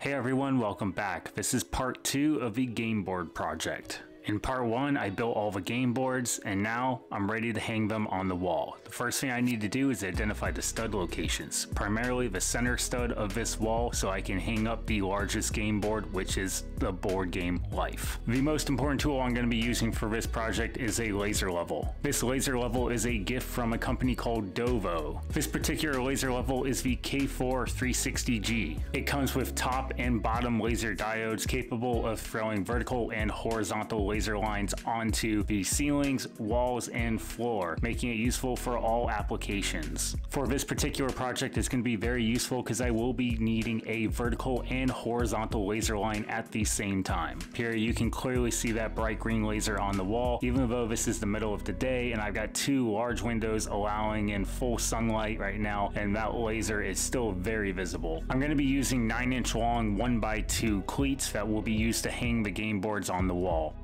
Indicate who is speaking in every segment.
Speaker 1: Hey everyone, welcome back. This is part 2 of the game board project. In part 1, I built all the game boards, and now I'm ready to hang them on the wall. The first thing I need to do is identify the stud locations, primarily the center stud of this wall, so I can hang up the largest game board, which is the board game Life. The most important tool I'm going to be using for this project is a laser level. This laser level is a gift from a company called DOVOH. This particular laser level is the K4-360G. It comes with top and bottom laser diodes capable of throwing vertical and horizontal laser lines onto the ceilings, walls, and floor, making it useful for all applications. For this particular project, it's going to be very useful because I will be needing a vertical and horizontal laser line at the same time. Here you can clearly see that bright green laser on the wall, even though this is the middle of the day and I've got 2 large windows allowing in full sunlight right now, and that laser is still very visible. I'm going to be using 9-inch long 1x2 cleats that will be used to hang the game boards on the wall.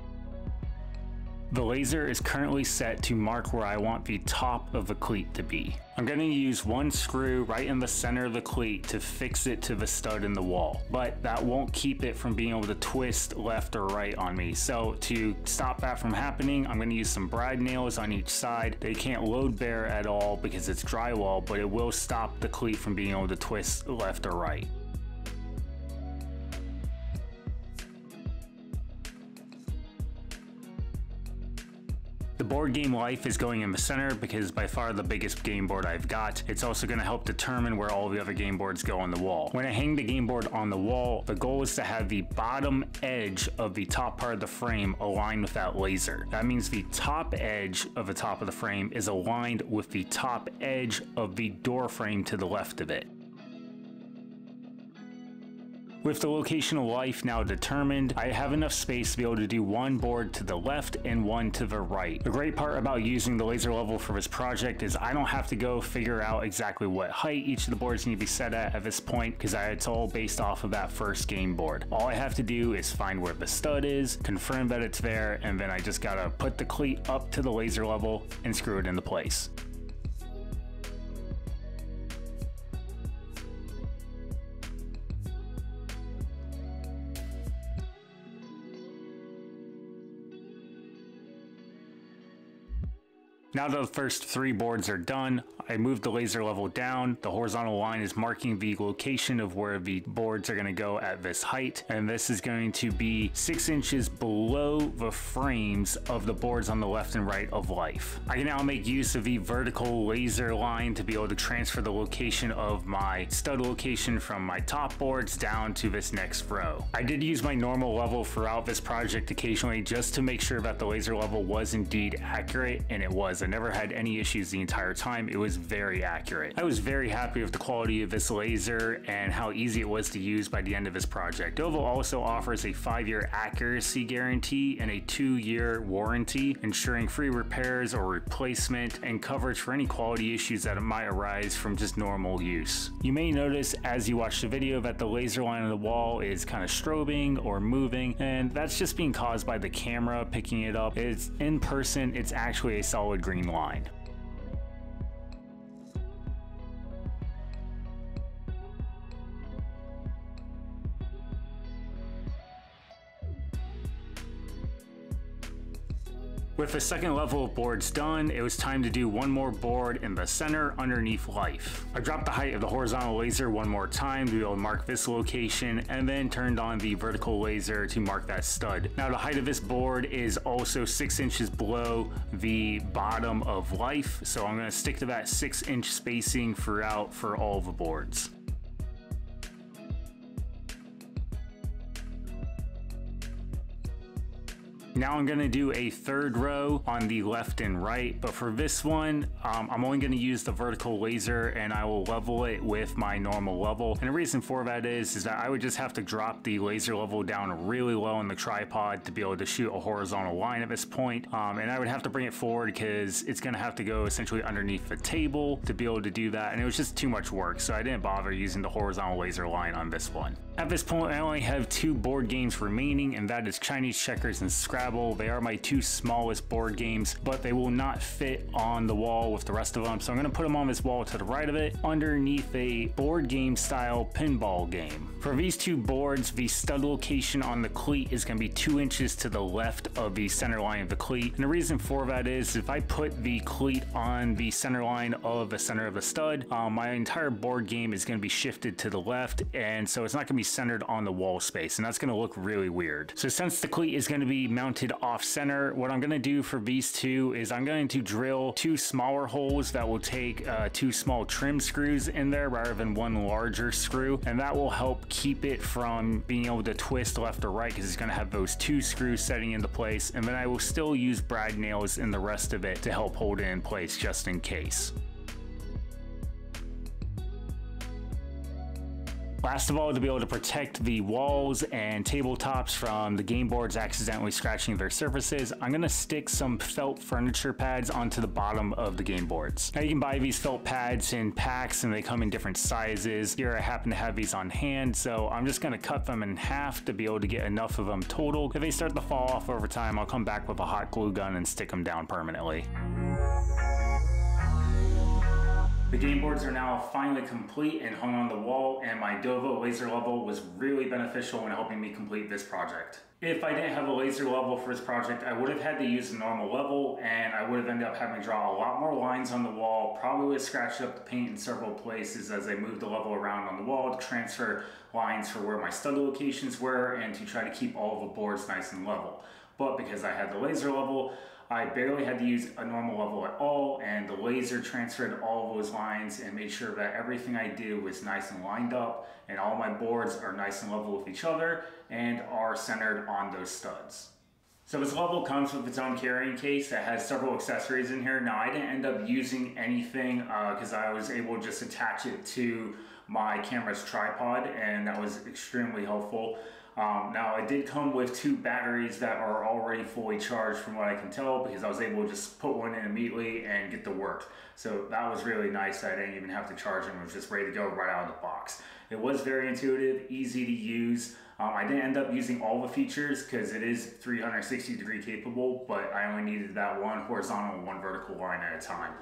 Speaker 1: The laser is currently set to mark where I want the top of the cleat to be. I'm going to use one screw right in the center of the cleat to fix it to the stud in the wall, but that won't keep it from being able to twist left or right on me. So to stop that from happening, I'm going to use some bride nails on each side. They can't load bear at all because it's drywall, but it will stop the cleat from being able to twist left or right. The board game Life is going in the center because it's by far the biggest game board I've got. It's also going to help determine where all the other game boards go on the wall. When I hang the game board on the wall, the goal is to have the bottom edge of the top part of the frame aligned with that laser. That means the top edge of the top of the frame is aligned with the top edge of the door frame to the left of it. With the location of Life now determined, I have enough space to be able to do one board to the left and one to the right. The great part about using the laser level for this project is I don't have to go figure out exactly what height each of the boards need to be set at this point, because it's all based off of that first game board. All I have to do is find where the stud is, confirm that it's there, and then I just gotta put the cleat up to the laser level and screw it into place. Now that the first 3 boards are done, I moved the laser level down. The horizontal line is marking the location of where the boards are going to go at this height, and this is going to be 6 inches below the frames of the boards on the left and right of Life. I can now make use of the vertical laser line to be able to transfer the location of my stud location from my top boards down to this next row. I did use my normal level throughout this project occasionally just to make sure that the laser level was indeed accurate, and it was. I never had any issues the entire time. It was very accurate. I was very happy with the quality of this laser and how easy it was to use by the end of this project. DOVOH also offers a 5-year accuracy guarantee and a 2-year warranty, ensuring free repairs or replacement and coverage for any quality issues that might arise from just normal use. You may notice as you watch the video that the laser line on the wall is kind of strobing or moving, and that's just being caused by the camera picking it up. It's in person, it's actually a solid green line. With the second level of boards done, it was time to do one more board in the center underneath Life. I dropped the height of the horizontal laser one more time to be able to mark this location, and then turned on the vertical laser to mark that stud. Now the height of this board is also 6 inches below the bottom of Life, so I'm going to stick to that 6-inch spacing throughout for all the boards. Now I'm going to do a 3rd row on the left and right, but for this one, I'm only going to use the vertical laser and I will level it with my normal level. And the reason for that is that I would just have to drop the laser level down really low on the tripod to be able to shoot a horizontal line at this point. And I would have to bring it forward because it's going to have to go essentially underneath the table to be able to do that. And it was just too much work, so I didn't bother using the horizontal laser line on this one. At this point, I only have 2 board games remaining, and that is Chinese checkers and Scrabble. Scrabble. They are my two smallest board games, but they will not fit on the wall with the rest of them. So I'm gonna put them on this wall to the right of it, underneath a board game style pinball game. For these two boards, the stud location on the cleat is gonna be 2 inches to the left of the center line of the cleat. And the reason for that is if I put the cleat on the center line of the center of the stud, my entire board game is gonna be shifted to the left, and so it's not gonna be centered on the wall space, and that's gonna look really weird. So since the cleat is gonna be mounted off center, what I'm gonna do for these two is I'm going to drill 2 smaller holes that will take 2 small trim screws in there rather than 1 larger screw, and that will help keep it from being able to twist left or right because it's going to have those 2 screws setting into place. And then I will still use brad nails in the rest of it to help hold it in place just in case. Last of all, to be able to protect the walls and tabletops from the game boards accidentally scratching their surfaces, I'm going to stick some felt furniture pads onto the bottom of the game boards. Now you can buy these felt pads in packs and they come in different sizes. Here I happen to have these on hand, so I'm just going to cut them in half to be able to get enough of them total. If they start to fall off over time, I'll come back with a hot glue gun and stick them down permanently. The game boards are now finally complete and hung on the wall, and my DOVOH laser level was really beneficial in helping me complete this project. If I didn't have a laser level for this project, I would have had to use a normal level, and I would have ended up having to draw a lot more lines on the wall, probably would have scratched up the paint in several places as I moved the level around on the wall to transfer lines for where my stud locations were and to try to keep all of the boards nice and level. But because I had the laser level, I barely had to use a normal level at all, and the laser transferred all of those lines and made sure that everything I did was nice and lined up, and all my boards are nice and level with each other and are centered on those studs. So this level comes with its own carrying case that has several accessories in here. Now I didn't end up using anything because I was able to just attach it to my camera's tripod, and that was extremely helpful. Now it did come with 2 batteries that are already fully charged from what I can tell, because I was able to just put one in immediately and get to work. So that was really nice. I didn't even have to charge them. It was just ready to go right out of the box. It was very intuitive, easy to use. I didn't end up using all the features because it is 360-degree capable, but I only needed that 1 horizontal and 1 vertical line at a time.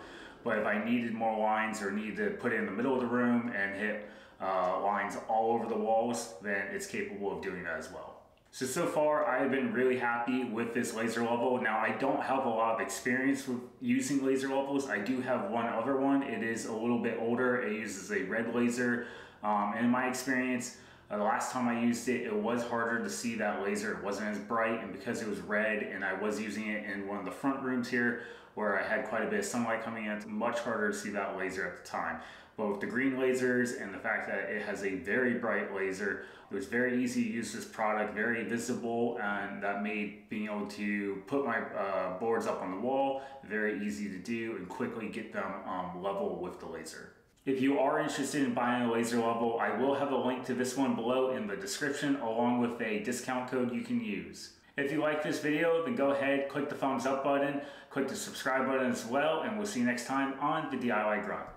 Speaker 1: But if I needed more lines or needed to put it in the middle of the room and hit lines all over the walls, then it's capable of doing that as well. So far I've been really happy with this laser level. Now I don't have a lot of experience with using laser levels. I do have one other one. It is a little bit older. It uses a red laser. And in my experience, the last time I used it, it was harder to see that laser. It wasn't as bright, and because it was red and I was using it in one of the front rooms here where I had quite a bit of sunlight coming in, it's much harder to see that laser at the time. But with the green lasers and the fact that it has a very bright laser, it was very easy to use this product, very visible, and that made being able to put my boards up on the wall very easy to do and quickly get them level with the laser. If you are interested in buying a laser level, I will have a link to this one below in the description, along with a discount code you can use. If you like this video, then go ahead, click the thumbs up button, click the subscribe button as well, and we'll see you next time on the DIY Grunt.